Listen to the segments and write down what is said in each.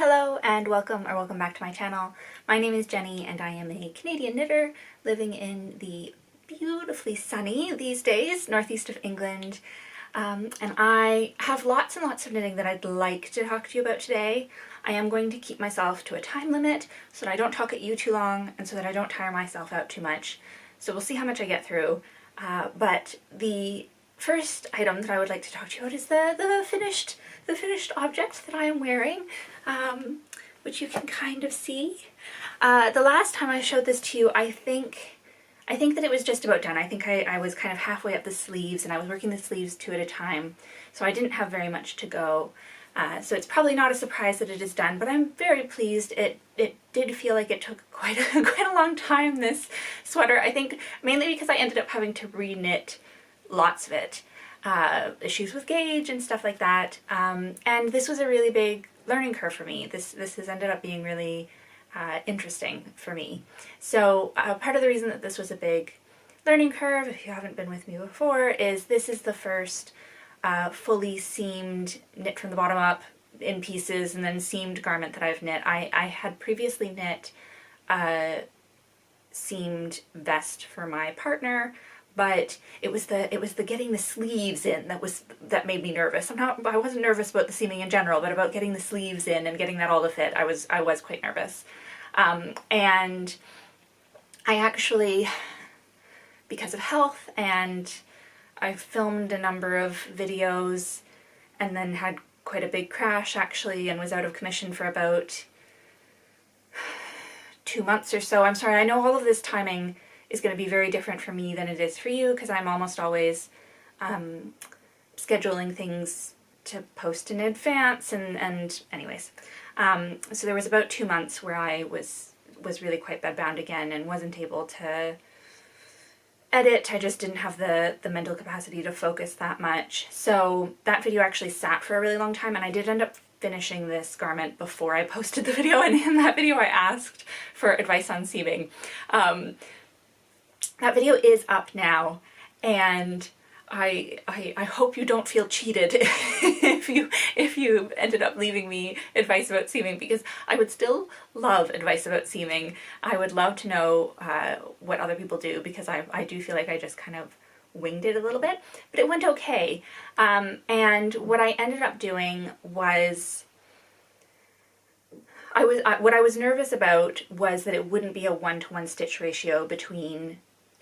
hello, and welcome back to my channel. My name is Jenny, and I am a Canadian knitter living in the beautifully sunny, these days, northeast of England. And I have lots and lots of knitting that I'd like to talk to you about today. I am going to keep myself to a time limit so that I don't talk at you too long and so that I don't tire myself out too much. So we'll see how much I get through. But the first item that I would like to talk to you about is the finished object that I am wearing, which you can kind of see. The last time I showed this to you, I think that it was just about done. I think I was kind of halfway up the sleeves and I was working the sleeves two at a time, so I didn't have very much to go. So it's probably not a surprise that it is done, but I'm very pleased. It did feel like it took quite a long time, this sweater. I think mainly because I ended up having to re-knit lots of it. Issues with gauge and stuff like that. And this was a really big learning curve for me. This has ended up being really interesting for me. So part of the reason that this was a big learning curve, if you haven't been with me before, is this is the first fully seamed, knit from the bottom up in pieces and then seamed garment that I've knit. I had previously knit a seamed vest for my partner, but it was the getting the sleeves in that made me nervous. I wasn't nervous about the seaming in general, but about getting the sleeves in and getting that all to fit, I was quite nervous. And I actually, because of health, and I filmed a number of videos and then had quite a big crash actually and was out of commission for about 2 months or so. I'm sorry, I know all of this timing is going to be very different for me than it is for you, because I'm almost always scheduling things to post in advance, and anyways. So there was about 2 months where I was really quite bedbound again and wasn't able to edit. I just didn't have the mental capacity to focus that much. So that video actually sat for a really long time, and I did end up finishing this garment before I posted the video, and in that video I asked for advice on seaming. That video is up now, and I hope you don't feel cheated if you ended up leaving me advice about seaming, because I would still love advice about seaming. I would love to know what other people do, because I do feel like I just kind of winged it a little bit, but it went okay. And what I ended up doing was, what I was nervous about was that it wouldn't be a 1-to-1 stitch ratio between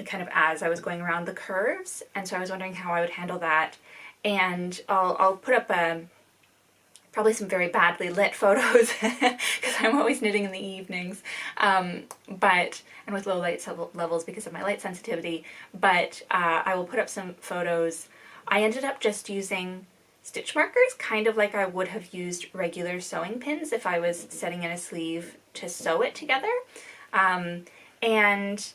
kind of as I was going around the curves, and so I was wondering how I would handle that. And I'll put up probably some very badly lit photos because I'm always knitting in the evenings, and with low light levels because of my light sensitivity, but I will put up some photos. I ended up just using stitch markers, kind of like I would have used regular sewing pins if I was setting in a sleeve to sew it together, and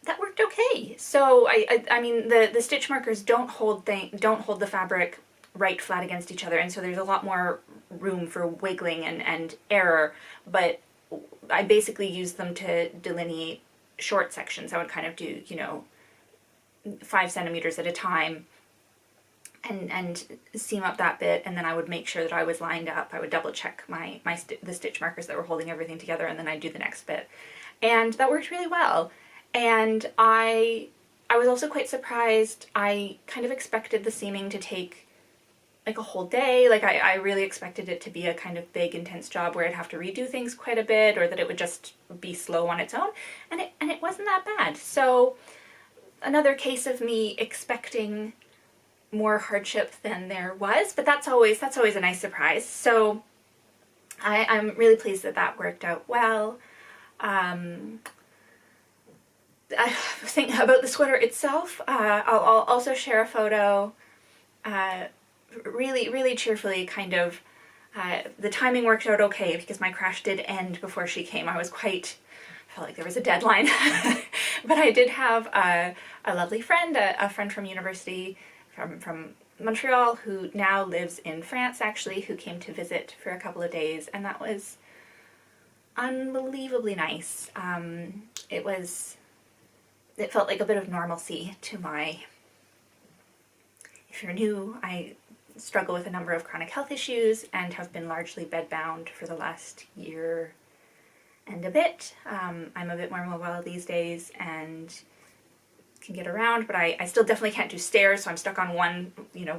that worked okay. So I mean the stitch markers don't hold the fabric right flat against each other, and so there's a lot more room for wiggling and error, but I basically used them to delineate short sections. I would kind of do, 5 centimeters at a time and seam up that bit, and then I would make sure that I was lined up. I would double check the stitch markers that were holding everything together, and then I'd do the next bit. And that worked really well. And I was also quite surprised. I kind of expected the seaming to take like a whole day. Like I really expected it to be a kind of big intense job where I'd have to redo things quite a bit, or that it would just be slow on its own, and it wasn't that bad. So another case of me expecting more hardship than there was, but that's always a nice surprise. So I'm really pleased that that worked out well. I was thinking about the sweater itself. I'll also share a photo, really cheerfully, kind of. The timing worked out okay because my crash did end before she came. I felt like there was a deadline. But I did have a lovely friend, a friend from university, from Montreal, who now lives in France actually, who came to visit for a couple of days, and that was unbelievably nice. It felt like a bit of normalcy to my, if you're new, struggle with a number of chronic health issues and have been largely bedbound for the last year and a bit. I'm a bit more mobile these days and can get around, but I still definitely can't do stairs, so I'm stuck on one. You know,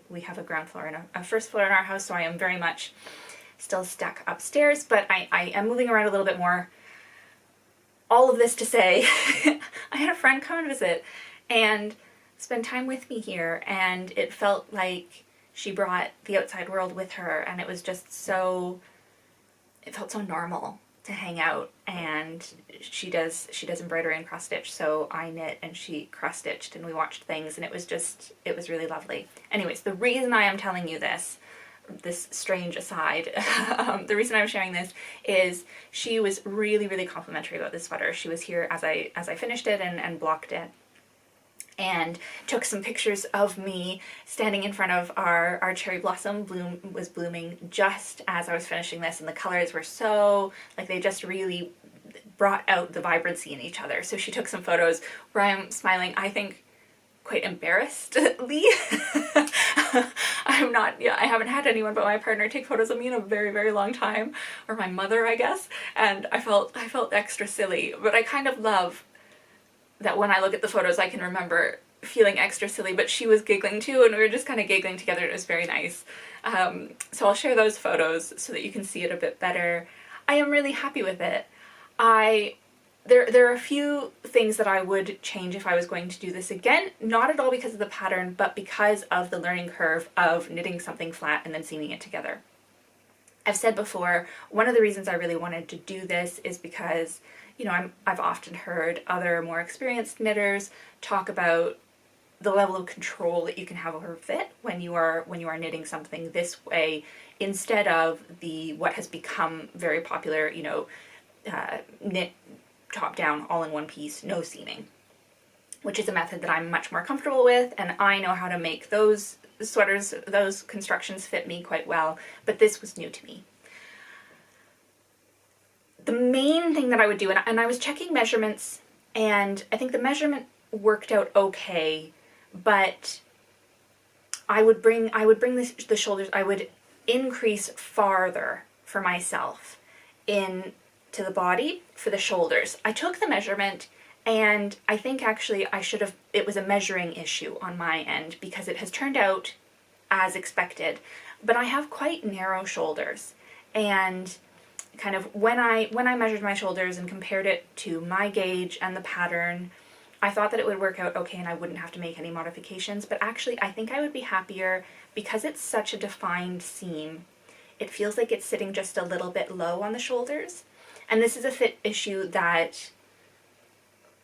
we have a ground floor and a first floor in our house, so I am very much still stuck upstairs, but I am moving around a little bit more. All of this to say, I had a friend come and visit and spend time with me here, and it felt like she brought the outside world with her, and it was just so, it felt so normal to hang out. And she does embroidery and cross stitch, so I knit and she cross stitched, and we watched things, and it was really lovely. Anyways, the reason I am telling you this strange aside, the reason I'm sharing this is she was really complimentary about this sweater. She was here as I finished it and blocked it, and took some pictures of me standing in front of our cherry blossom was blooming just as I was finishing this, and the colors were so, like, they just really brought out the vibrancy in each other. So she took some photos where I'm smiling, I think quite embarrassedly. I haven't had anyone but my partner take photos of me in a very long time, or my mother, I guess, and I felt extra silly. But I kind of love that when I look at the photos I can remember feeling extra silly, but she was giggling too, and we were just kind of giggling together. It was very nice. So I'll share those photos so that you can see it a bit better. I am really happy with it. There are a few things that I would change if I was going to do this again, not at all because of the pattern, but because of the learning curve of knitting something flat and then seaming it together. I've said before, one of the reasons I really wanted to do this is because, you know, I've often heard other more experienced knitters talk about the level of control that you can have over fit when you are knitting something this way, instead of what has become very popular, you know, knit top down, all in one piece, no seaming, which is a method that I'm much more comfortable with, and I know how to make those sweaters, those constructions fit me quite well, but this was new to me. The main thing that I would do, and I was checking measurements, and I think the measurement worked out okay, but I would bring the shoulders, I would increase farther for myself in to the body for the shoulders. I took the measurement, and I think actually it was a measuring issue on my end, because it has turned out as expected, but I have quite narrow shoulders, and kind of when I measured my shoulders and compared it to my gauge and the pattern, I thought that it would work out okay and I wouldn't have to make any modifications, but actually I think I would be happier because it's such a defined seam. It feels like it's sitting just a little bit low on the shoulders. And this is a fit issue that,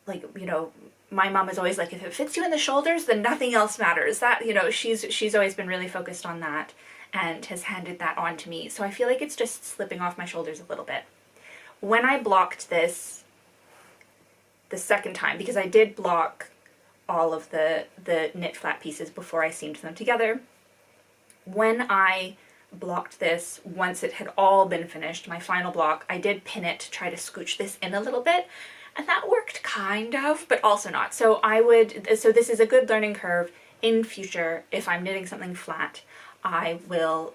like, you know, my mom is always like, if it fits you in the shoulders, then nothing else matters. That, you know, she's always been really focused on that and has handed that on to me. So I feel like it's just slipping off my shoulders a little bit. When I blocked this the second time, because I did block all of the knit flat pieces before I seamed them together, when I blocked this, once it had all been finished, my final block, I did pin it to try to scooch this in a little bit, and that worked kind of, but also not. So this is a good learning curve. In future, if I'm knitting something flat, I will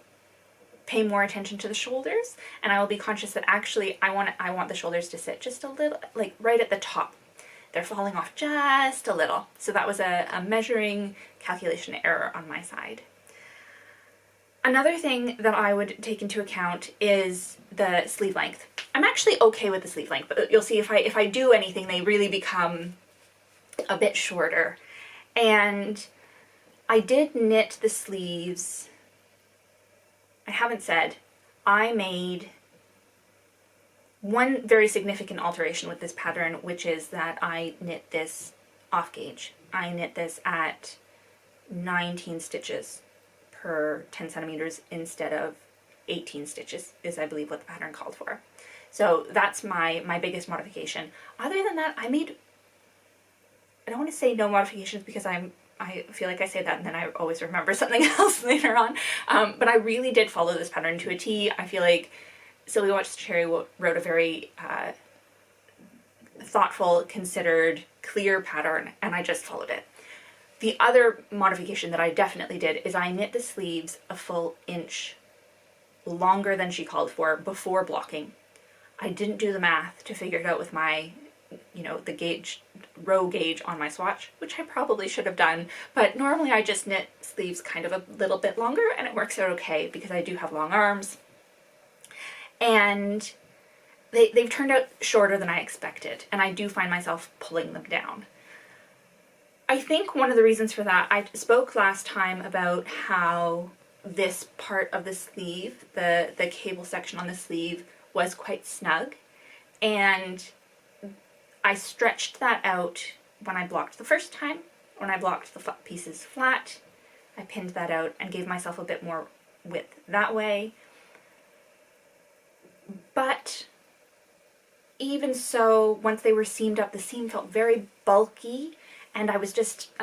pay more attention to the shoulders, and I will be conscious that actually I want the shoulders to sit just a little, like right at the top. They're falling off just a little. So that was a measuring calculation error on my side. Another thing that I would take into account is the sleeve length. I'm actually okay with the sleeve length, but you'll see if I do anything, they really become a bit shorter. And I did knit the sleeves. I haven't said, I made one very significant alteration with this pattern, which is that I knit this off gauge. I knit this at 19 stitches per 10 centimeters instead of 18 stitches is, I believe, what the pattern called for. So that's my biggest modification. Other than that, I don't want to say no modifications because I feel like I say that and then I always remember something else later on. But I really did follow this pattern to a T. I feel like Sylvia Watches Cherry wrote a very thoughtful, considered, clear pattern, and I just followed it. The other modification that I definitely did is I knit the sleeves a full inch longer than she called for before blocking. I didn't do the math to figure it out with my, the gauge, row gauge on my swatch, which I probably should have done, but normally I just knit sleeves kind of a little bit longer and it works out okay because I do have long arms. And they've turned out shorter than I expected, and I do find myself pulling them down. I think one of the reasons for that, I spoke last time about how this part of the sleeve, the cable section on the sleeve, was quite snug, and I stretched that out when I blocked the first time. When I blocked the pieces flat, I pinned that out and gave myself a bit more width that way. But even so, once they were seamed up, the seam felt very bulky, and I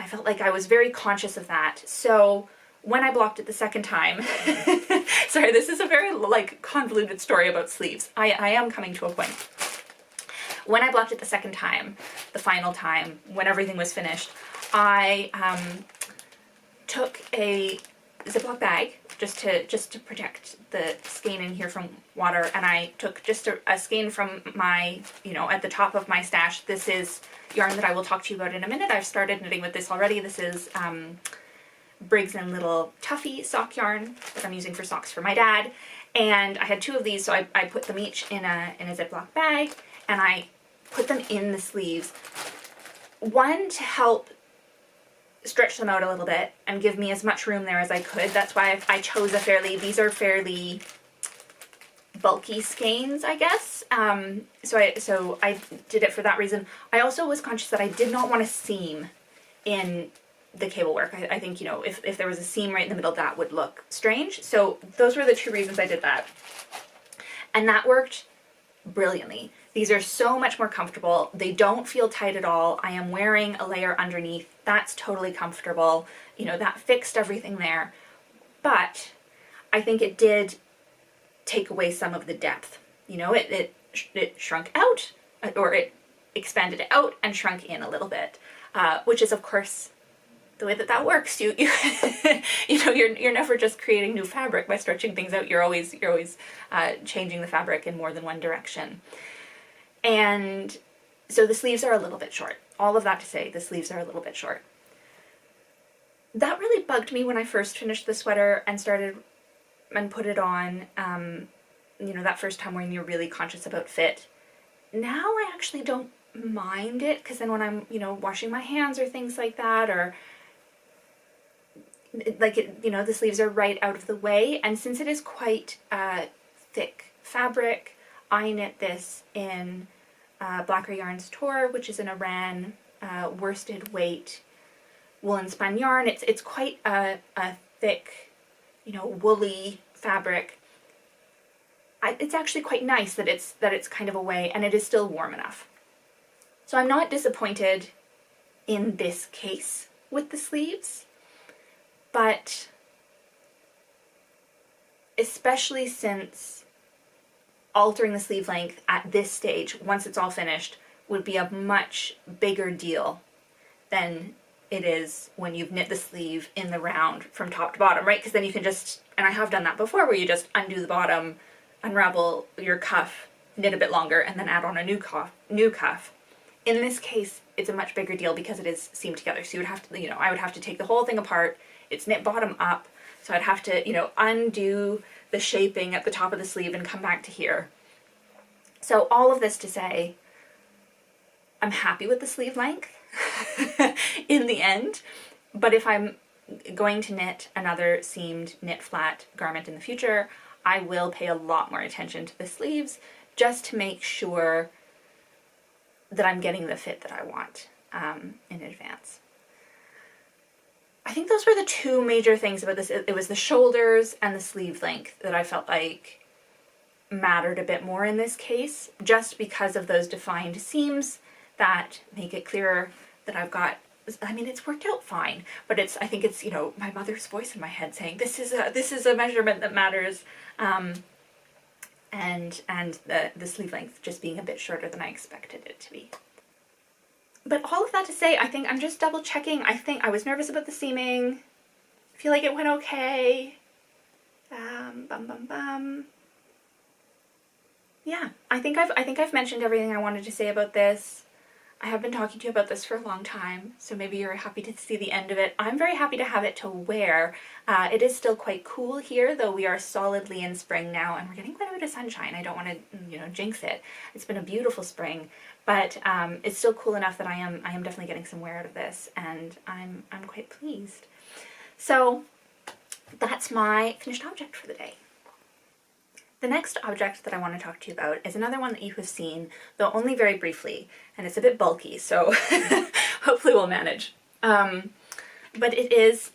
felt like I was very conscious of that. So when I blocked it the second time, sorry, this is a very convoluted story about sleeves. I am coming to a point. When I blocked it the second time, the final time, when everything was finished, I took a Ziploc bag just to protect the skein in here from water, and I took just a skein from my, at the top of my stash. This is yarn that I will talk to you about in a minute. I've started knitting with this already. This is Briggs and Little Tuffy sock yarn that I'm using for socks for my dad, and I had 2 of these, so I put them each in a Ziploc bag, and I put them in the sleeves. One, to help stretch them out a little bit and give me as much room there as I could. That's why I chose these are fairly bulky skeins, I guess. So I did it for that reason. I also was conscious that I did not want a seam in the cable work. I think, if there was a seam right in the middle, that would look strange. So those were the 2 reasons I did that. And that worked brilliantly. These are so much more comfortable. They don't feel tight at all. I am wearing a layer underneath. That's totally comfortable. That fixed everything there. But I think it did take away some of the depth. It shrunk out, or it expanded out and shrunk in a little bit, which is of course the way that works. You're never just creating new fabric by stretching things out. You're always changing the fabric in more than one direction. And so the sleeves are a little bit short. All of that to say, the sleeves are a little bit short. That really bugged me when I first finished the sweater and started and put it on, that first time when you're really conscious about fit. Now I actually don't mind it, because then when I'm, washing my hands or things like that, or the sleeves are right out of the way. And since it is quite thick fabric, I knit this in Blacker Yarns Tour, which is an Aran worsted weight woolen spun yarn. It's quite a thick, woolly fabric. It's actually quite nice that it's kind of away, and it is still warm enough. So I'm not disappointed in this case with the sleeves, but especially since altering the sleeve length at this stage, once it's all finished, would be a much bigger deal than it is when you've knit the sleeve in the round from top to bottom, right? Because then you can just, and I have done that before, where you just undo the bottom, unravel your cuff, knit a bit longer, and then add on a new cuff. In this case, it's a much bigger deal because it is seamed together. So you would have to, I would have to take the whole thing apart. It's knit bottom up, so I'd have to, undo the shaping at the top of the sleeve and come back to here. So all of this to say, I'm happy with the sleeve length in the end, but if I'm going to knit another seamed knit flat garment in the future, I will pay a lot more attention to the sleeves, just to make sure that I'm getting the fit that I want in advance. I think those were the 2 major things about this. It was the shoulders and the sleeve length that I felt like mattered a bit more in this case, just because of those defined seams that make it clearer that I've got. I mean, it's worked out fine, but I think it's my mother's voice in my head saying this is a measurement that matters, and the sleeve length just being a bit shorter than I expected it to be. But all of that to say, I think I'm just double checking. I think I was nervous about the seaming. I feel like it went okay. Yeah, I think I've mentioned everything I wanted to say about this. I have been talking to you about this for a long time, so maybe you're happy to see the end of it. I'm very happy to have it to wear. It is still quite cool here, though we are solidly in spring now, and we're getting quite a bit of sunshine. I don't want to, jinx it. It's been a beautiful spring, but it's still cool enough that I am definitely getting some wear out of this, and I'm quite pleased. So that's my finished object for the day. The next object that I want to talk to you about is another one that you have seen, though only very briefly, and it's a bit bulky, so hopefully we'll manage. But it's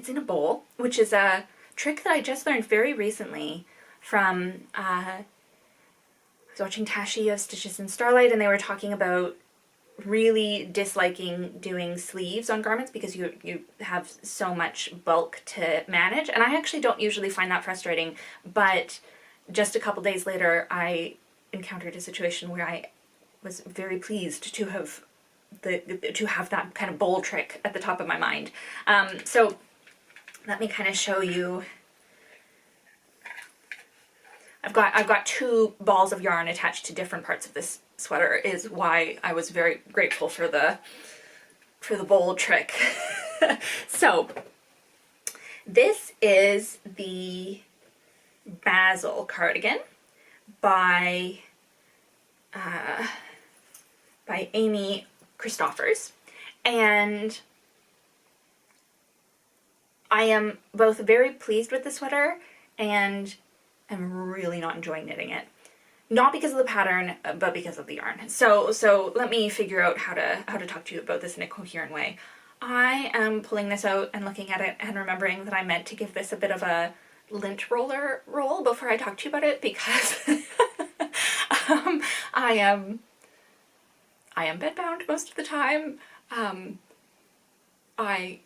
in a bowl, which is a trick that I just learned very recently from, I was watching Tashi of Stitches in Starlight, and they were talking about really disliking doing sleeves on garments because you have so much bulk to manage, and I actually don't usually find that frustrating, but just a couple days later, I encountered a situation where I was very pleased to have that kind of bowl trick at the top of my mind. So let me kind of show you. I've got two balls of yarn attached to different parts of this sweater, is why I was very grateful for the bowl trick. So this is the Basil cardigan by Amy Christoffers, and I am both very pleased with the sweater and am really not enjoying knitting it. Not because of the pattern, but because of the yarn. So let me figure out how to talk to you about this in a coherent way. I am pulling this out and looking at it and remembering that I meant to give this a bit of a lint roller roll before I talk to you about it, because I am bedbound most of the time. I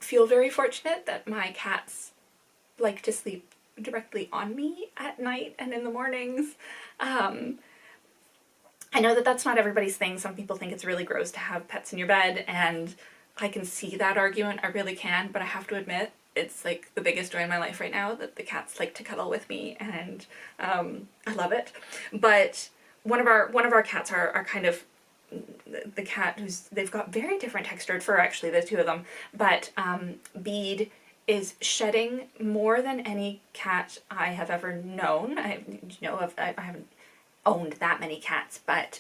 feel very fortunate that my cats like to sleep directly on me at night and in the mornings. I know that that's not everybody's thing. Some people think it's really gross to have pets in your bed, and I can see that argument, I really can, but I have to admit, it's like the biggest joy in my life right now that the cats like to cuddle with me, and I love it. But one of our cats are kind of the cat they've got very different textured fur, actually, the two of them, but Bede is shedding more than any cat I have ever known. I haven't owned that many cats, but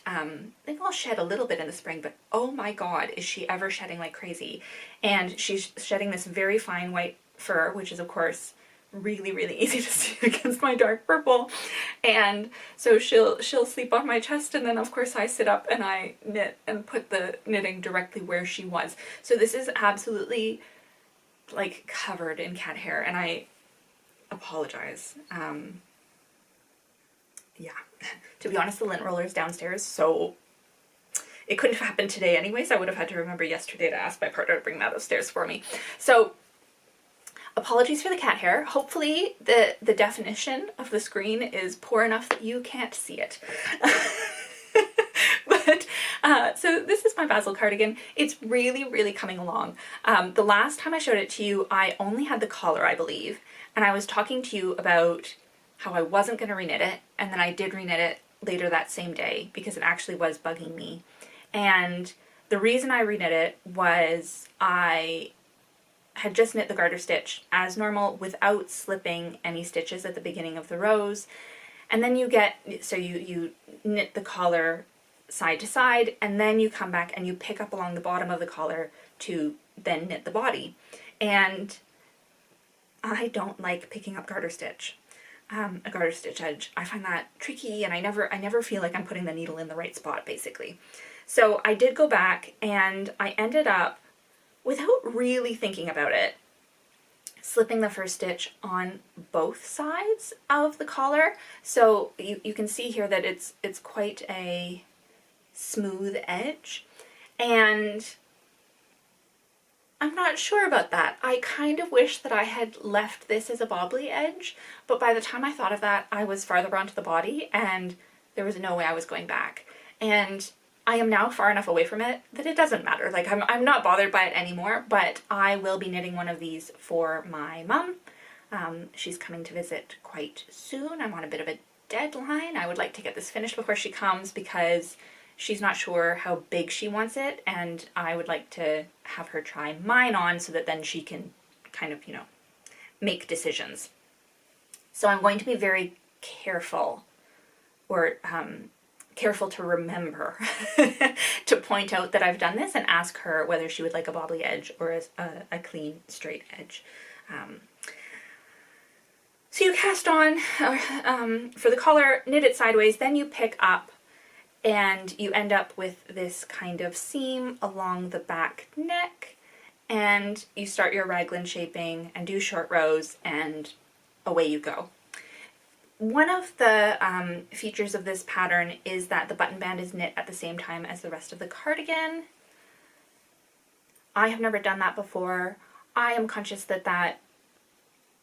they've all shed a little bit in the spring, but oh my god, is she ever shedding like crazy. And she's shedding this very fine white fur, which is of course really, really easy to see against my dark purple. And so she'll sleep on my chest, and then of course I sit up and I knit and put the knitting directly where she was. So this is absolutely like covered in cat hair, and I apologize. Yeah, to be honest, the lint roller's downstairs, so it couldn't have happened today anyways. I would have had to remember yesterday to ask my partner to bring that upstairs for me. So apologies for the cat hair. Hopefully the definition of the screen is poor enough that you can't see it. But so this is my Basil cardigan. It's really, really coming along. The last time I showed it to you, I only had the collar, I believe, and I was talking to you about how I wasn't going to reknit it, and then I did reknit it later that same day because it actually was bugging me. And the reason I reknit it was I had just knit the garter stitch as normal without slipping any stitches at the beginning of the rows, and then you knit the collar side to side, and then you come back and you pick up along the bottom of the collar to then knit the body. And I don't like picking up garter stitch. A garter stitch edge. I find that tricky, and I never feel like I'm putting the needle in the right spot, basically. So I did go back, and I ended up, without really thinking about it, slipping the first stitch on both sides of the collar. So you can see here that it's quite a smooth edge, and I'm not sure about that. I kind of wish that I had left this as a bobbly edge, but by the time I thought of that, I was farther onto the body and there was no way I was going back. And I am now far enough away from it that it doesn't matter. Like, I'm not bothered by it anymore, but I will be knitting one of these for my mum. She's coming to visit quite soon. I'm on a bit of a deadline. I would like to get this finished before she comes because she's not sure how big she wants it, and I would like to have her try mine on so that then she can kind of, you know, make decisions. So I'm going to be very careful, or careful to remember to point out that I've done this and ask her whether she would like a bobbly edge or a clean straight edge. So you cast on for the collar, knit it sideways, then you pick up and you end up with this kind of seam along the back neck, and you start your raglan shaping and do short rows, and away you go. One of the features of this pattern is that the button band is knit at the same time as the rest of the cardigan. I have never done that before. I am conscious that that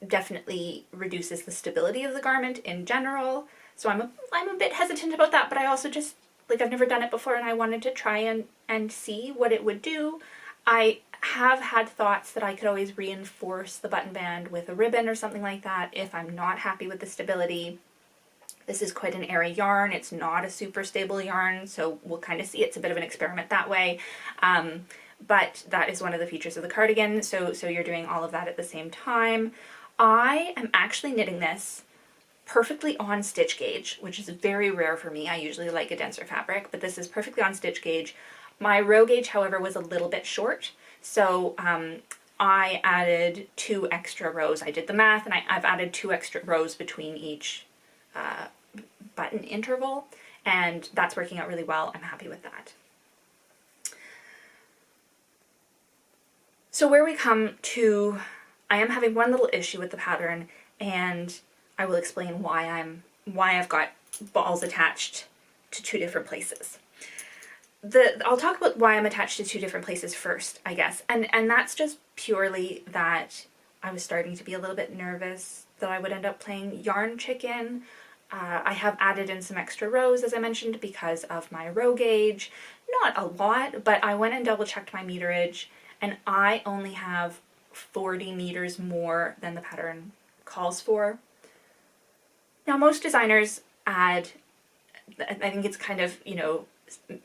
definitely reduces the stability of the garment in general, so I'm a bit hesitant about that, but I also just, like, I've never done it before and I wanted to try and see what it would do. I have had thoughts that I could always reinforce the button band with a ribbon or something like that if I'm not happy with the stability. This is quite an airy yarn. It's not a super stable yarn, so we'll kind of see. It's a bit of an experiment that way. But that is one of the features of the cardigan, so you're doing all of that at the same time. I am actually knitting this perfectly on stitch gauge, which is very rare for me. I usually like a denser fabric, but this is perfectly on stitch gauge. My row gauge, however, was a little bit short, so I added 2 extra rows. I did the math, and I've added 2 extra rows between each button interval, and that's working out really well. I'm happy with that. So where we come to, I am having one little issue with the pattern, and I will explain why I've got balls attached to 2 different places. I'll talk about why I'm attached to 2 different places first, I guess, and that's just purely that I was starting to be a little bit nervous that I would end up playing yarn chicken. I have added in some extra rows, as I mentioned, because of my row gauge. Not a lot, but I went and double checked my meterage, and I only have 40 meters more than the pattern calls for. Now, most designers add, I think it's kind of, you know,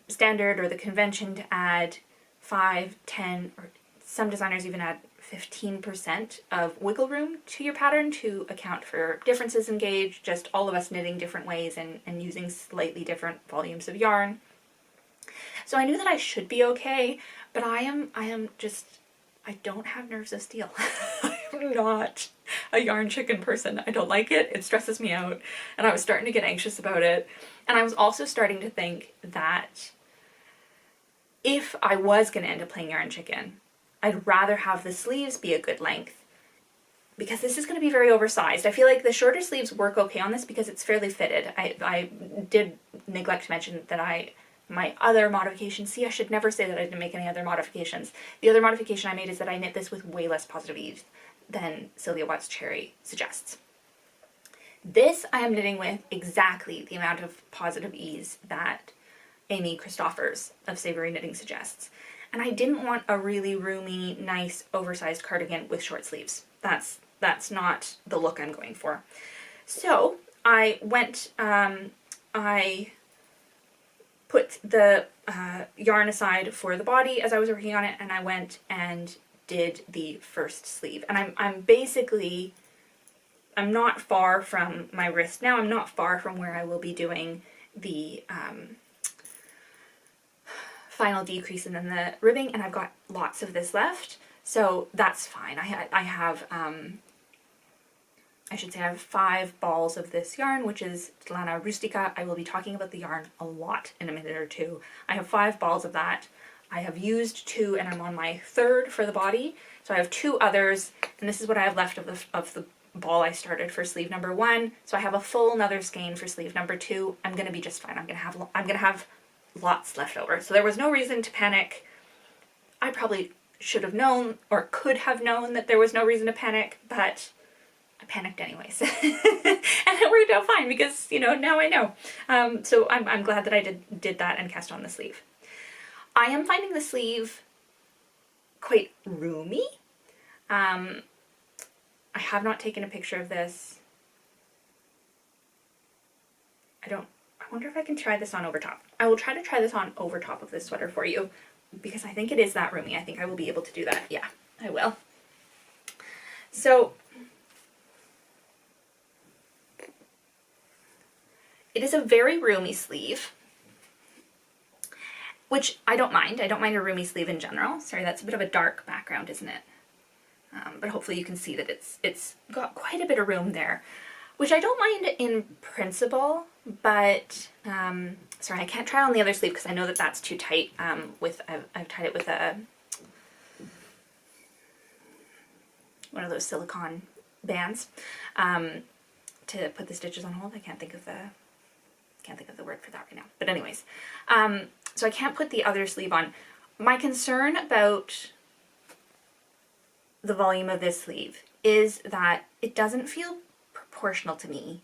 standard or the convention to add 5, 10, or some designers even add 15% of wiggle room to your pattern to account for differences in gauge, just all of us knitting different ways and using slightly different volumes of yarn. So I knew that I should be okay, but I don't have nerves of steel. I'm not a yarn chicken person. I don't like it. It stresses me out, and I was starting to get anxious about it. And I was also starting to think that if I was going to end up playing yarn chicken, I'd rather have the sleeves be a good length, because this is going to be very oversized. I feel like the shorter sleeves work okay on this because it's fairly fitted. I did neglect to mention that my other modification, see, I should never say that I didn't make any other modifications. The other modification I made is that I knit this with way less positive ease than Sylvia Watts Cherry suggests. This I am knitting with exactly the amount of positive ease that Amy Christoffers of Savory Knitting suggests. And I didn't want a really roomy, nice, oversized cardigan with short sleeves. That's not the look I'm going for. So I went, I put the yarn aside for the body as I was working on it, and I went and did the first sleeve. And I'm not far from my wrist now. I'm not far from where I will be doing the final decrease and then the ribbing, and I've got lots of this left, so that's fine. I have I should say I have 5 balls of this yarn, which is Lana Rustica. I will be talking about the yarn a lot in a minute or two. I have 5 balls of that. I have used 2, and I'm on my 3rd for the body. So I have 2 others, and this is what I have left of the ball I started for sleeve number 1. So I have a full another skein for sleeve number 2. I'm gonna be just fine. I'm gonna have lots left over. So there was no reason to panic. I probably should have known or could have known that there was no reason to panic, but I panicked anyways. And it worked out fine because, you know, now I know. So I'm glad that I did that and cast on the sleeve. I am finding the sleeve quite roomy. I have not taken a picture of this. I wonder if I can try this on over top. I will try to try this on over top of this sweater for you because I think it is that roomy. I think I will be able to do that. Yeah, I will. So it is a very roomy sleeve, which I don't mind. I don't mind a roomy sleeve in general. Sorry, that's a bit of a dark background, isn't it? But hopefully you can see that it's got quite a bit of room there, which I don't mind in principle, but sorry, I can't try on the other sleeve because I know that that's too tight. I've tied it with one of those silicone bands to put the stitches on hold. I can't think of the word for that right now. But anyways, so I can't put the other sleeve on. My concern about the volume of this sleeve is that it doesn't feel proportional to me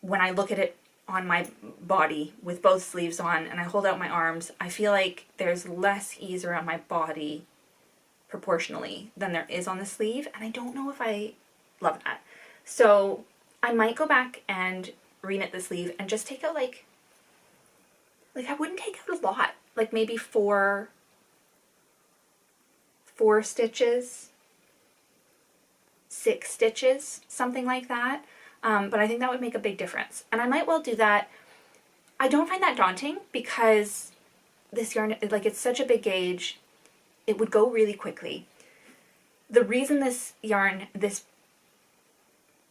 when I look at it on my body with both sleeves on and I hold out my arms. I feel like there's less ease around my body proportionally than there is on the sleeve, and I don't know if I love that. So I might go back and reknit the sleeve and just take out like I wouldn't take out a lot, like maybe four stitches, 6 stitches, something like that. But I think that would make a big difference. And I might well do that. I don't find that daunting because this yarn, like, it's such a big gauge, it would go really quickly. The reason this yarn, this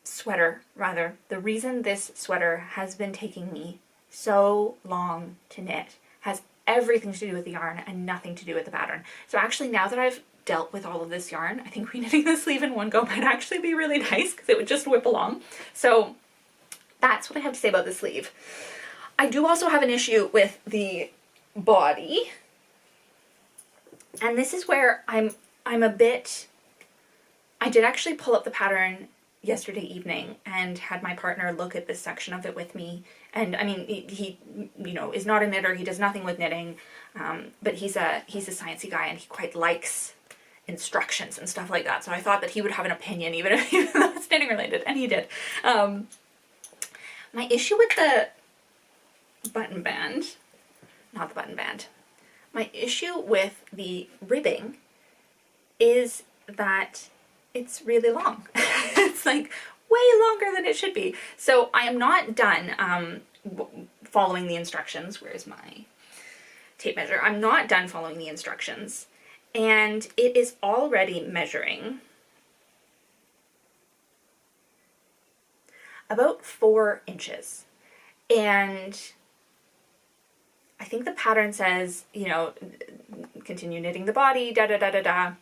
sweater rather, the reason this sweater has been taking me so long to knit has everything to do with the yarn and nothing to do with the pattern. So actually, now that I've dealt with all of this yarn, I think reknitting the sleeve in one go might actually be really nice because it would just whip along. So that's what I have to say about the sleeve. I do also have an issue with the body, and this is where I'm a bit, I did actually pull up the pattern yesterday evening and had my partner look at this section of it with me. And I mean, he you know, is not a knitter, he does nothing with knitting, but he's a sciencey guy and he quite likes instructions and stuff like that. So I thought that he would have an opinion even though it's knitting related, and he did. My issue with the button band, not the button band, my issue with the ribbing is that it's really long. It's like way longer than it should be. So I am not done following the instructions. Where's my tape measure? I'm not done following the instructions, and it is already measuring about 4 inches. And I think the pattern says, you know, continue knitting the body, da da da da da,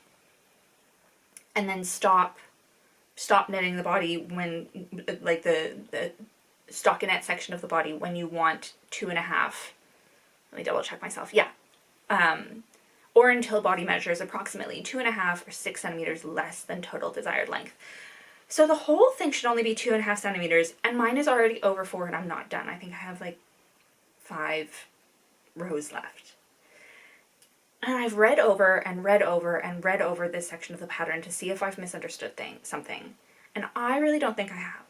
and then stop knitting the body when, like, the stockinette section of the body when you want 2.5. Let me double check myself. Yeah. Or until body measure is approximately 2.5 or 6 centimeters less than total desired length. So the whole thing should only be 2.5 centimeters, and mine is already over 4 and I'm not done. I think I have like 5 rows left. And I've read over and read over and read over this section of the pattern to see if I've misunderstood something. And I really don't think I have.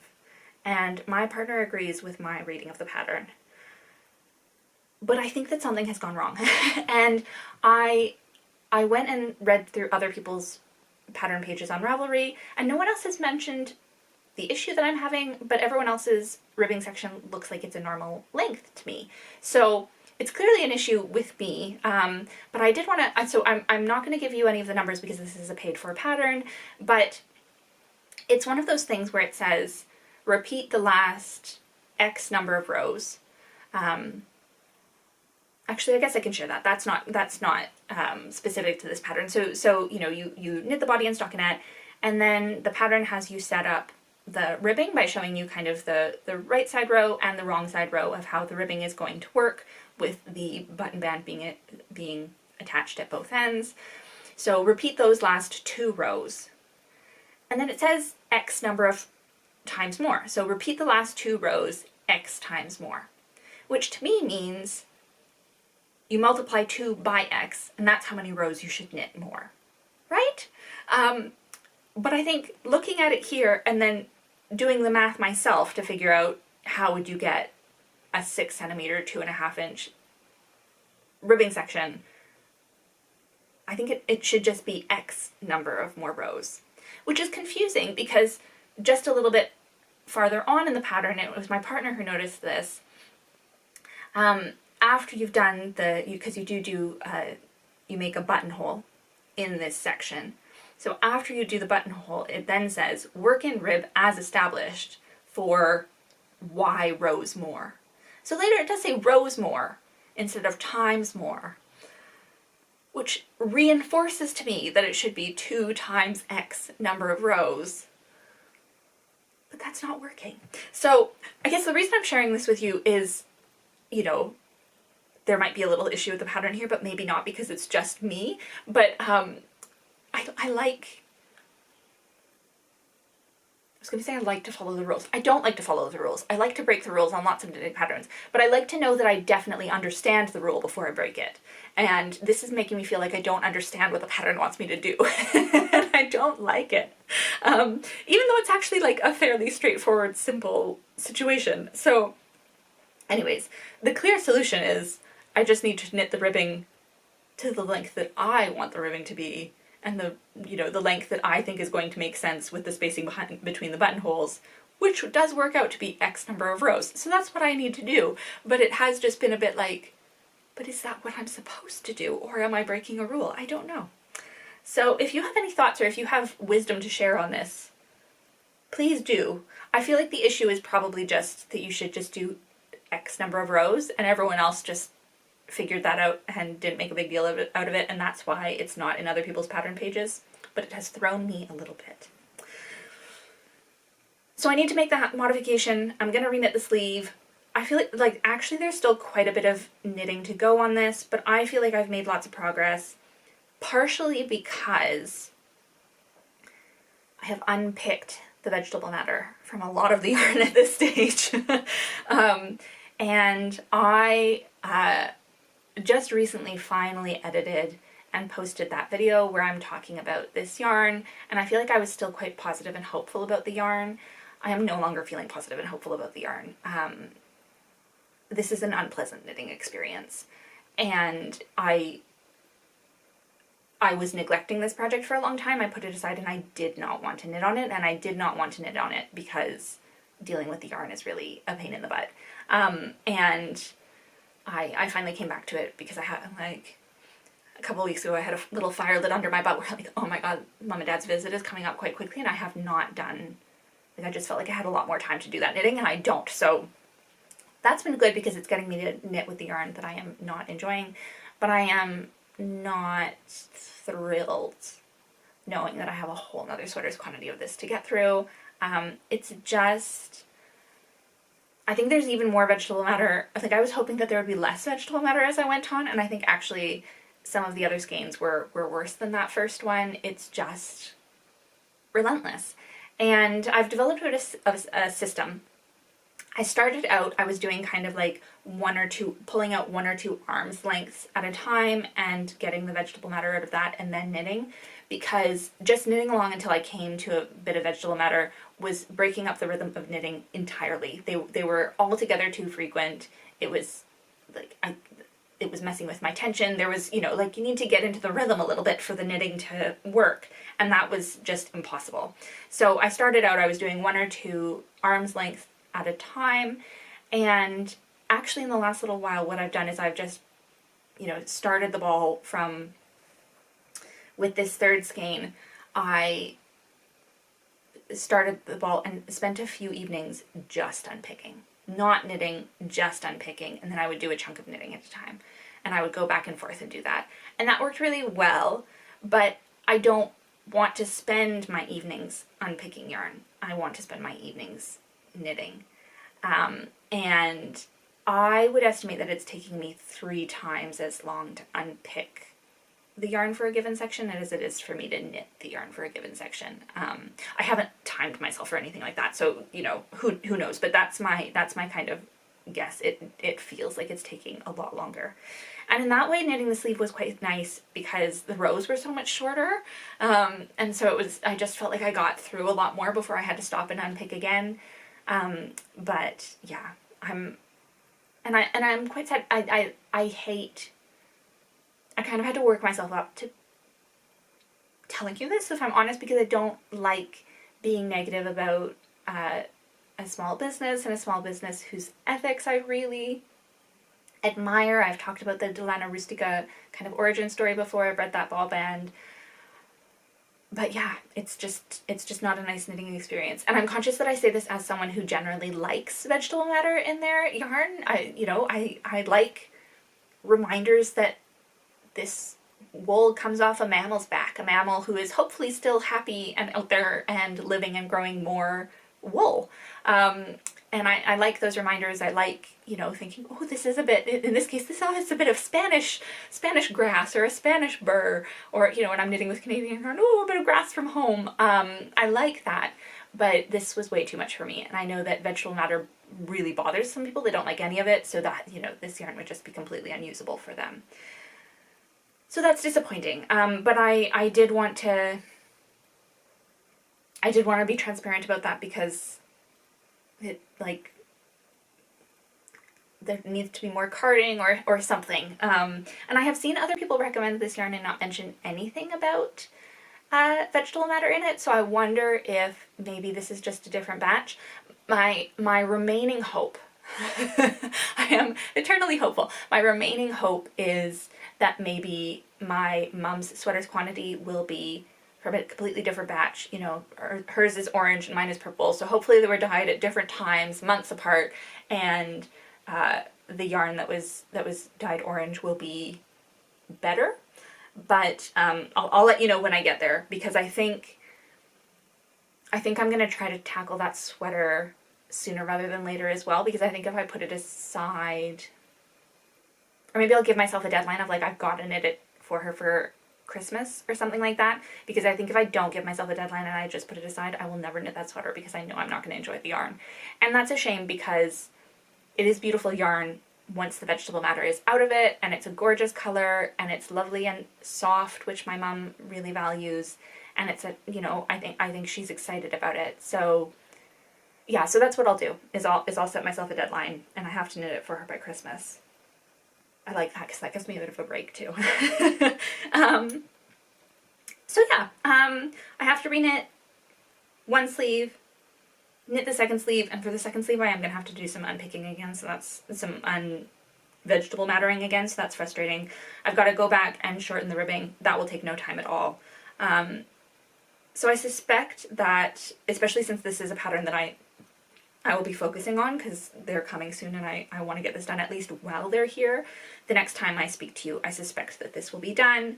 And my partner agrees with my reading of the pattern. But I think that something has gone wrong. And I went and read through other people's pattern pages on Ravelry, and no one else has mentioned the issue that I'm having, but everyone else's ribbing section looks like it's a normal length to me. So it's clearly an issue with me, but I did want to, so I'm not going to give you any of the numbers because this is a paid for pattern, but it's one of those things where it says repeat the last X number of rows. Actually, I guess I can share that. That's not specific to this pattern. So you know, you knit the body in stockinette, and then the pattern has you set up the ribbing by showing you kind of the right side row and the wrong side row of how the ribbing is going to work, with the button band being attached at both ends. So repeat those last 2 rows. And then it says X number of times more. So repeat the last 2 rows X times more, which to me means you multiply 2 by X, and that's how many rows you should knit more, right? But I think looking at it here and then doing the math myself to figure out how would you get a 6 centimeter, 2.5 inch ribbing section, I think it should just be X number of more rows, which is confusing because just a little bit farther on in the pattern, it was my partner who noticed this. After you've done because you make a buttonhole in this section. So after you do the buttonhole, it then says work in rib as established for Y rows more. So later it does say rows more instead of times more, which reinforces to me that it should be 2 times X number of rows. But that's not working. So I guess the reason I'm sharing this with you is, you know, there might be a little issue with the pattern here, but maybe not because it's just me. But I was going to say I like to follow the rules. I don't like to follow the rules. I like to break the rules on lots of knitting patterns, but I like to know that I definitely understand the rule before I break it. And this is making me feel like I don't understand what the pattern wants me to do. And I don't like it. Even though it's actually like a fairly straightforward, simple situation. So anyways, the clear solution is I just need to knit the ribbing to the length that I want the ribbing to be, and the length that I think is going to make sense with the spacing between the buttonholes, which does work out to be X number of rows. So that's what I need to do. But it has just been a bit like, but is that what I'm supposed to do? Or am I breaking a rule? I don't know. So if you have any thoughts or if you have wisdom to share on this, please do. I feel like the issue is probably just that you should just do X number of rows, and everyone else just figured that out and didn't make a big deal out of it, and that's why it's not in other people's pattern pages, but it has thrown me a little bit. So I need to make that modification. I'm going to reknit the sleeve. I feel like actually there's still quite a bit of knitting to go on this, but I feel like I've made lots of progress, partially because I have unpicked the vegetable matter from a lot of the yarn at this stage. And I just recently finally edited and posted that video where I'm talking about this yarn, and I feel like I was still quite positive and hopeful about the yarn. I am no longer feeling positive and hopeful about the yarn. This is an unpleasant knitting experience, and I was neglecting this project for a long time. I put it aside and I did not want to knit on it, and I did not want to knit on it because dealing with the yarn is really a pain in the butt. And I finally came back to it because I had, like, a couple of weeks ago I had a little fire lit under my butt where, like, oh my god, Mom and Dad's visit is coming up quite quickly, and I have not done, like, I just felt like I had a lot more time to do that knitting, and I don't. So that's been good because it's getting me to knit with the yarn that I am not enjoying, but I am not thrilled knowing that I have a whole nother sweater's quantity of this to get through. It's just, I think there's even more vegetable matter. I think I was hoping that there would be less vegetable matter as I went on, and I think actually some of the other skeins were worse than that first one. It's just relentless. And I've developed a system. I started out, I was doing kind of like pulling out 1 or 2 arms lengths at a time and getting the vegetable matter out of that and then knitting, because just knitting along until I came to a bit of vegetable matter was breaking up the rhythm of knitting entirely. They were altogether too frequent. It was like, it was messing with my tension. There was, like, you need to get into the rhythm a little bit for the knitting to work, and that was just impossible. So I started out, I was doing 1 or 2 arms lengths at a time, and actually in the last little while what I've done is I've just, started the ball from, with this third skein, I started the ball and spent a few evenings just unpicking. Not knitting, just unpicking, and then I would do a chunk of knitting at a time. And I would go back and forth and do that. And that worked really well, but I don't want to spend my evenings unpicking yarn. I want to spend my evenings knitting. And I would estimate that it's taking me 3 times as long to unpick the yarn for a given section as it is for me to knit the yarn for a given section. I haven't timed myself or anything like that, so, you know, who knows, but that's my kind of guess. It feels like it's taking a lot longer. And in that way, knitting the sleeve was quite nice because the rows were so much shorter, and so I just felt like I got through a lot more before I had to stop and unpick again. But yeah, I'm quite sad. I kind of had to work myself up to telling you this, if I'm honest, because I don't like being negative about a small business, and a small business whose ethics I really admire. I've talked about the Delana Rustica kind of origin story before. I've read that ball band. But yeah, it's just not a nice knitting experience. And I'm conscious that I say this as someone who generally likes vegetable matter in their yarn. I like reminders that this wool comes off a mammal's back, a mammal who is hopefully still happy and out there and living and growing more wool. And I like those reminders. I like, you know, thinking, oh, this is a bit, in this case, this is a bit of Spanish grass or a Spanish burr, or, you know, when I'm knitting with Canadian yarn, oh, a bit of grass from home. I like that, but this was way too much for me. And I know that vegetable matter really bothers some people. They don't like any of it, so that, you know, this yarn would just be completely unusable for them. So that's disappointing. But I did want to be transparent about that, because it, like, there needs to be more carding or something. And I have seen other people recommend this yarn and not mention anything about vegetable matter in it, so I wonder if maybe this is just a different batch. My remaining hope, I am eternally hopeful, my remaining hope is that maybe my mom's sweaters quantity will be from a completely different batch. You know, hers is orange and mine is purple, so hopefully they were dyed at different times, months apart, and the yarn that was dyed orange will be better. But I'll let you know when I get there, because I think I'm going to try to tackle that sweater sooner rather than later as well, because I think if I put it aside, or maybe I'll give myself a deadline of, like, I've got to knit it for her for Christmas or something like that, because I think if I don't give myself a deadline and I just put it aside, I will never knit that sweater, because I know I'm not going to enjoy the yarn. And that's a shame, because it is beautiful yarn once the vegetable matter is out of it, and it's a gorgeous color, and it's lovely and soft, which my mom really values, and it's you know, I think she's excited about it. So yeah, so that's what I'll do, is I'll set myself a deadline, and I have to knit it for her by Christmas. I like that, because that gives me a bit of a break too. So yeah, I have to reknit one sleeve, knit the second sleeve, and for the second sleeve I am going to have to do some unpicking again, so that's some vegetable mattering again, so that's frustrating. I've got to go back and shorten the ribbing. That will take no time at all. So I suspect that, especially since this is a pattern that I will be focusing on, because they're coming soon and I want to get this done at least while they're here, the next time I speak to you, I suspect that this will be done.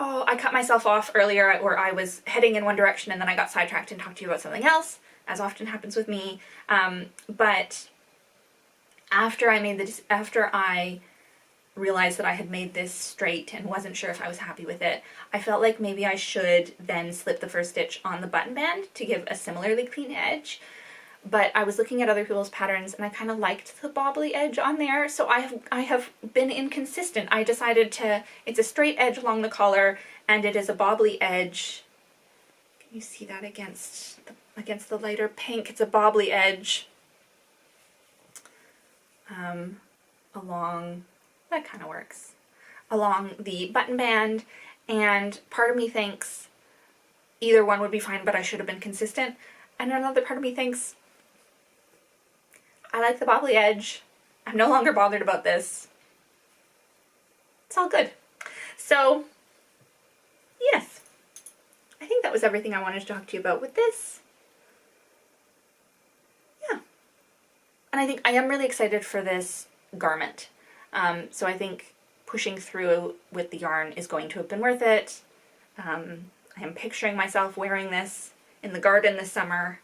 Oh, I cut myself off earlier, where I was heading in one direction and then I got sidetracked and talked to you about something else, as often happens with me. But after I realized that I had made this straight and wasn't sure if I was happy with it, I felt like maybe I should then slip the first stitch on the button band to give a similarly clean edge. But I was looking at other people's patterns and I kind of liked the bobbly edge on there, so I have been inconsistent. I decided it's a straight edge along the collar, and it is a bobbly edge. Can you see that against the lighter pink? It's a bobbly edge along, that kind of works, along the button band, and part of me thinks either one would be fine, but I should have been consistent, and another part of me thinks I like the bobbly edge. I'm no longer bothered about this. It's all good. So, yes. I think that was everything I wanted to talk to you about with this. Yeah. And I think I am really excited for this garment. So I think pushing through with the yarn is going to have been worth it. I am picturing myself wearing this in the garden this summer.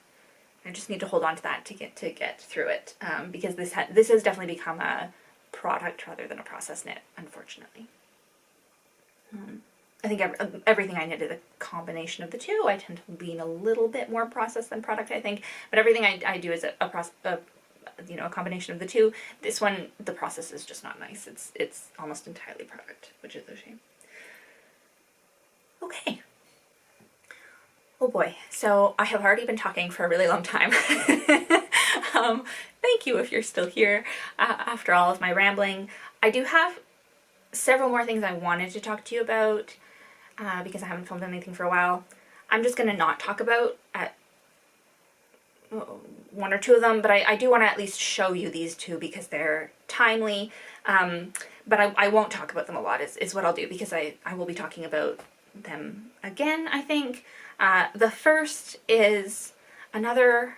I just need to hold on to that to get through it, because this has definitely become a product rather than a process knit, unfortunately. I think everything I knit is a combination of the two. I tend to lean a little bit more process than product, I think, but everything I do is a combination of the two. This one, the process is just not nice. It's almost entirely product, which is a shame. Okay. Oh boy, so I have already been talking for a really long time. Thank you if you're still here after all of my rambling. I do have several more things I wanted to talk to you about because I haven't filmed anything for a while. I'm just going to not talk about one or two of them, but I do want to at least show you these two because they're timely. But I won't talk about them a lot is what I'll do, because I will be talking about them again, I think. The first is another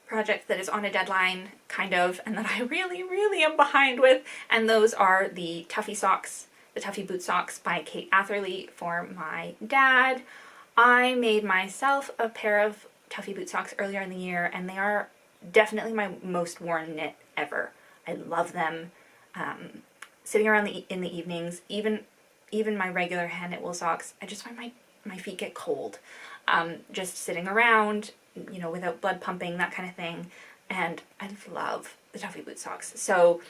project that is on a deadline, kind of, and that I really, really am behind with, and those are the Tuffy socks, the Tuffy boot socks by Kate Atherley for my dad. I made myself a pair of Tuffy boot socks earlier in the year, and they are definitely my most worn knit ever. I love them. Sitting around in the evenings, even my regular hand knit wool socks, I just find my feet get cold. Just sitting around, you know, without blood pumping, that kind of thing. And I love the Tuffy boot socks. So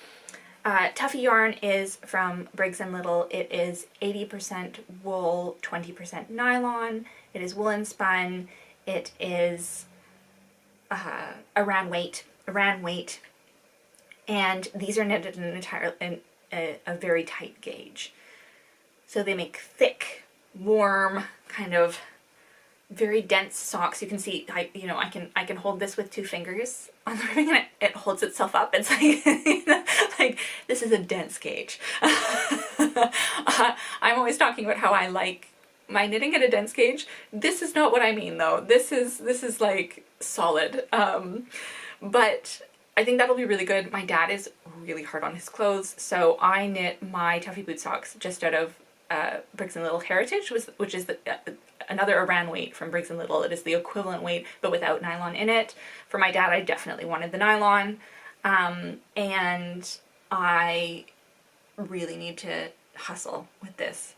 Tuffy yarn is from Briggs & Little. It is 80% wool, 20% nylon. It is woolen spun. It is a round weight, and these are knitted in a very tight gauge. So they make thick, warm, kind of very dense socks. You can see, I can hold this with 2 fingers on the ribbing and it holds itself up. It's like, like this is a dense gauge. I'm always talking about how I like my knitting at a dense gauge. This is not what I mean though. This is like solid. But I think that'll be really good. My dad is really hard on his clothes, so I knit my Tuffy boot socks just out of Briggs & Little Heritage, which is another Aran weight from Briggs & Little. It is the equivalent weight, but without nylon in it. For my dad, I definitely wanted the nylon, and I really need to hustle with this.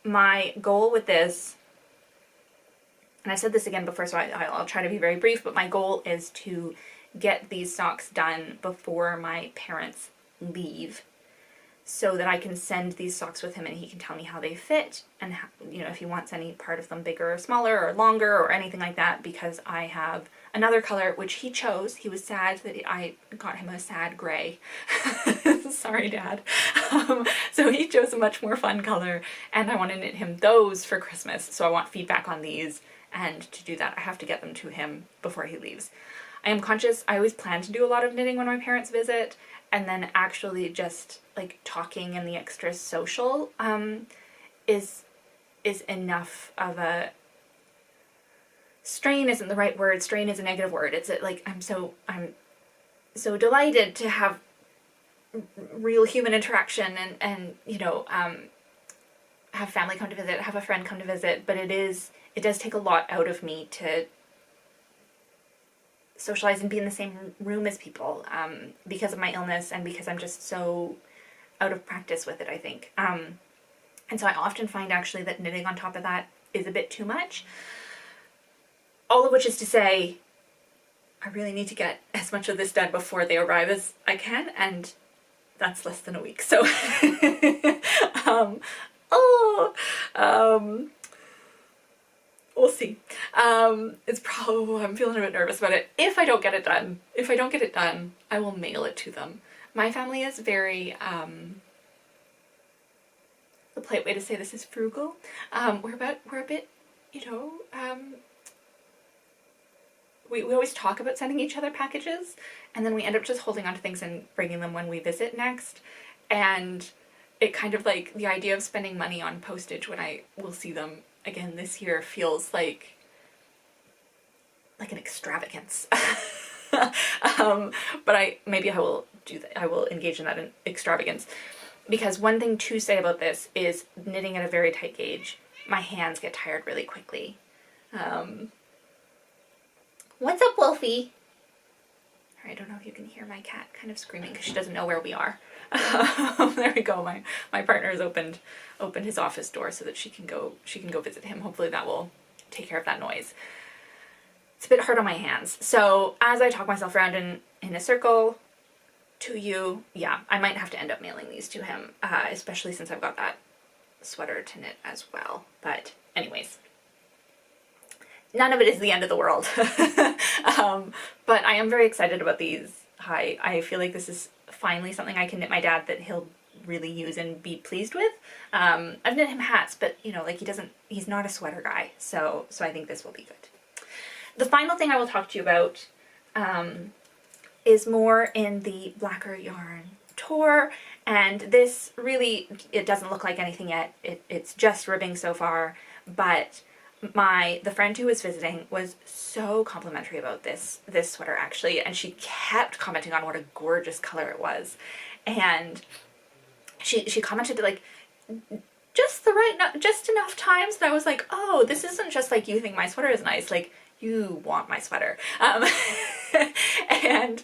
My goal with this, and I said this again before, so I'll try to be very brief, but my goal is to get these socks done before my parents leave, so that I can send these socks with him and he can tell me how they fit, and how, you know, if he wants any part of them bigger or smaller or longer or anything like that, because I have another color which he chose. He was sad that I got him a sad gray. Sorry, Dad. So he chose a much more fun color, and I want to knit him those for Christmas, so I want feedback on these, and to do that I have to get them to him before he leaves. I am conscious, I always plan to do a lot of knitting when my parents visit, and then actually just like talking and the extra social is enough of a strain. Isn't the right word. Strain is a negative word. It's like I'm so delighted to have real human interaction and you know, have family come to visit, have a friend come to visit, but it does take a lot out of me to socialize and be in the same room as people, because of my illness and because I'm just so out of practice with it, I think. And so I often find actually that knitting on top of that is a bit too much. All of which is to say, I really need to get as much of this done before they arrive as I can, and that's less than a week. So, we'll see. It's probably, I'm feeling a bit nervous about it. If I don't get it done, I will mail it to them. My family is very, the polite way to say this is frugal. We're a bit, you know, we always talk about sending each other packages, and then we end up just holding on to things and bringing them when we visit next. And it kind of like, the idea of spending money on postage when I will see them again this year feels like an extravagance. But maybe I will do that. I will engage in that extravagance, because one thing to say about this is knitting at a very tight gauge, my hands get tired really quickly. What's up, Wolfie? Sorry, I don't know if you can hear my cat kind of screaming because she doesn't know where we are. There we go. My partner has opened his office door so that she can go visit him. Hopefully that will take care of that noise. It's a bit hard on my hands. So as I talk myself around in a circle to you, yeah, I might have to end up mailing these to him, especially since I've got that sweater to knit as well. But anyways, none of it is the end of the world. But I am very excited about these. I feel like this is finally something I can knit my dad that he'll really use and be pleased with. I've knit him hats, but you know, like he's not a sweater guy. So I think this will be good. The final thing I will talk to you about is more in the Blacker Yarn tour, and this really, it doesn't look like anything yet. It's just ribbing so far, but the friend who was visiting was so complimentary about this sweater actually, and she kept commenting on what a gorgeous color it was, and she commented like just enough times that I was like, oh, this isn't just like you think my sweater is nice, like you want my sweater. And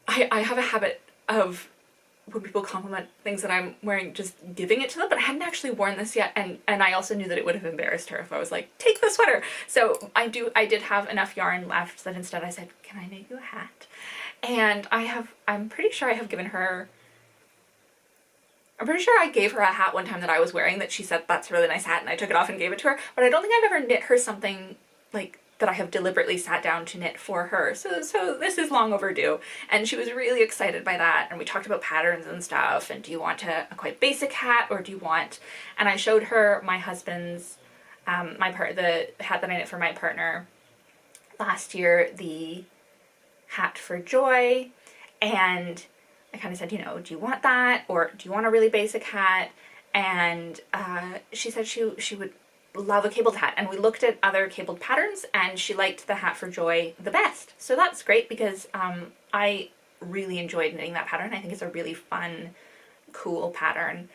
I have a habit of, when people compliment things that I'm wearing, just giving it to them, but I hadn't actually worn this yet, and I also knew that it would have embarrassed her if I was like, take the sweater. So I did have enough yarn left that instead I said, can I knit you a hat? And I'm pretty sure I have given her, I'm pretty sure I gave her a hat one time that I was wearing that she said, that's a really nice hat, and I took it off and gave it to her, but I don't think I've ever knit her something like that I have deliberately sat down to knit for her. So this is long overdue. And she was really excited by that. And we talked about patterns and stuff. And do you want a quite basic hat, or do you want, and I showed her my husband's, the hat that I knit for my partner last year, the hat for Joy. And I kind of said, you know, do you want that? Or do you want a really basic hat? And she said she would love a cabled hat, and we looked at other cabled patterns and she liked the hat for Joy the best. So that's great because I really enjoyed knitting that pattern. I think it's a really fun, cool pattern.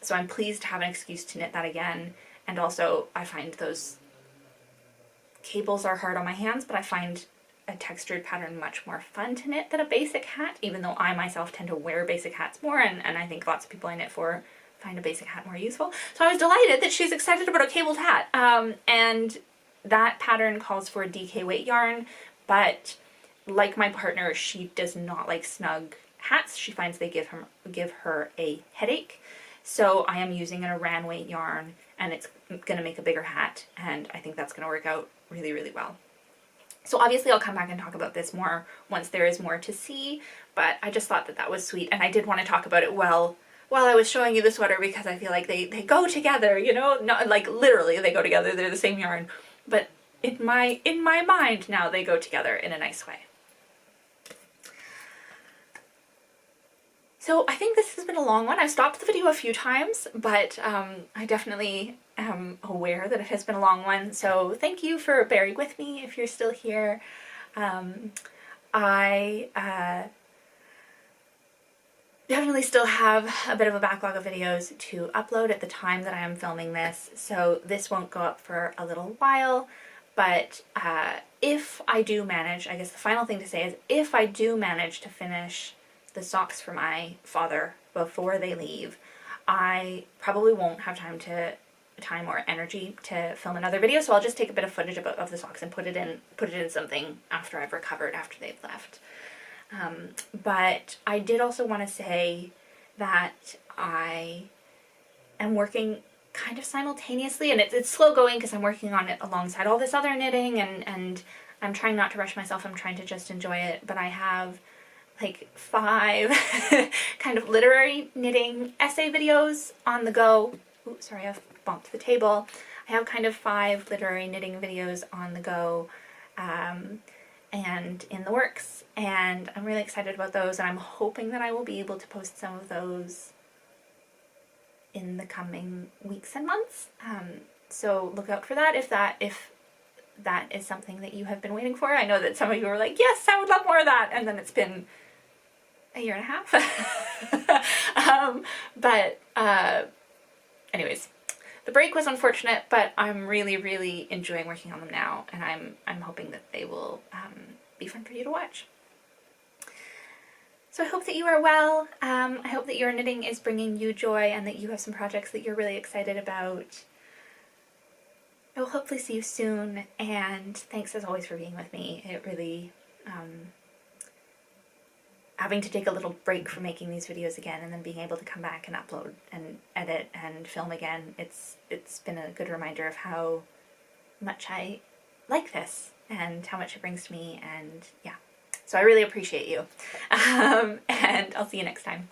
So I'm pleased to have an excuse to knit that again. And also I find those cables are hard on my hands, but I find a textured pattern much more fun to knit than a basic hat, even though I myself tend to wear basic hats more, and I think lots of people I knit for find a basic hat more useful. So I was delighted that she's excited about a cabled hat. And that pattern calls for a DK weight yarn, but like my partner, she does not like snug hats. She finds they give her a headache. So I am using an Aran weight yarn, and it's gonna make a bigger hat, and I think that's gonna work out really, really well. So obviously I'll come back and talk about this more once there is more to see, but I just thought that was sweet, and I did want to talk about it while I was showing you the sweater, because I feel like they go together, you know? Not like literally they go together, they're the same yarn, but in my mind now they go together in a nice way. So I think this has been a long one. I've stopped the video a few times, but I definitely am aware that it has been a long one, so thank you for bearing with me if you're still here. I definitely still have a bit of a backlog of videos to upload at the time that I am filming this, so this won't go up for a little while, but if I do manage, I guess the final thing to say is, if I do manage to finish the socks for my father before they leave, I probably won't have time or energy to film another video, so I'll just take a bit of footage of the socks and put it in something after I've recovered, after they've left. But I did also want to say that I am working kind of simultaneously, and it's slow going because I'm working on it alongside all this other knitting, and I'm trying not to rush myself, I'm trying to just enjoy it, but I have like 5 kind of literary knitting essay videos on the go. Ooh, sorry, I've bumped the table. I have kind of 5 literary knitting videos on the go, and in the works, and I'm really excited about those, and I'm hoping that I will be able to post some of those in the coming weeks and months. So look out for that if that is something that you have been waiting for. I know that some of you are like, yes, I would love more of that, and then it's been a year and a half. Anyways, the break was unfortunate, but I'm really, really enjoying working on them now, and I'm hoping that they will be fun for you to watch. So I hope that you are well. I hope that your knitting is bringing you joy and that you have some projects that you're really excited about. I will hopefully see you soon, and thanks as always for being with me. It really, having to take a little break from making these videos again and then being able to come back and upload and edit and film again, it's been a good reminder of how much I like this and how much it brings to me, and yeah. So I really appreciate you. And I'll see you next time.